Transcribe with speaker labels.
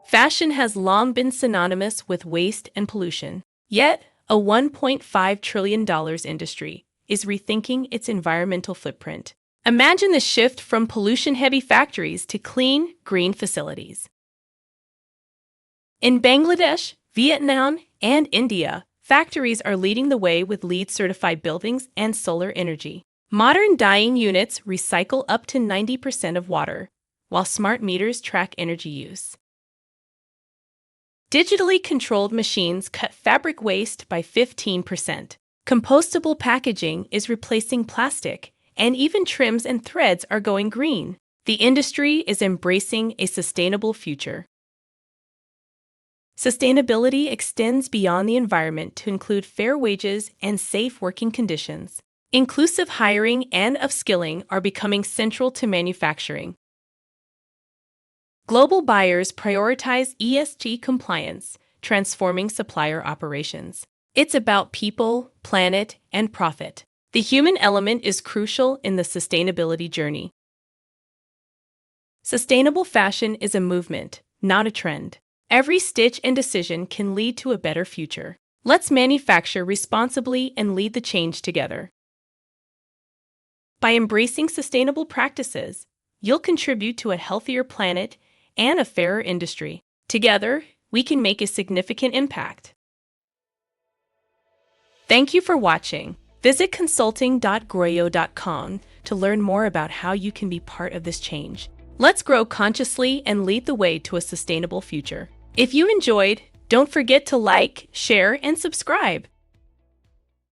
Speaker 1: Fashion has long been synonymous with waste and pollution. Yet, a $1.5 trillion industry is rethinking its environmental footprint. Imagine the shift from pollution-heavy factories to clean, green facilities. In Bangladesh, Vietnam, and India, factories are leading the way with LEED-certified buildings and solar energy. Modern dyeing units recycle up to 90% of water, while smart meters track energy use. Digitally controlled machines cut fabric waste by 15%. Compostable packaging is replacing plastic, and even trims and threads are going green. The industry is embracing a sustainable future. Sustainability extends beyond the environment to include fair wages and safe working conditions. Inclusive hiring and upskilling are becoming central to manufacturing. Global buyers prioritize ESG compliance, transforming supplier operations. It's about people, planet, and profit. The human element is crucial in the sustainability journey. Sustainable fashion is a movement, not a trend. Every stitch and decision can lead to a better future. Let's manufacture responsibly and lead the change together. By embracing sustainable practices, you'll contribute to a healthier planet and a fairer industry. Together, we can make a significant impact. Thank you for watching. Visit consulting.groyo.com to learn more about how you can be part of this change. Let's grow consciously and lead the way to a sustainable future. If you enjoyed, don't forget to like, share, and subscribe.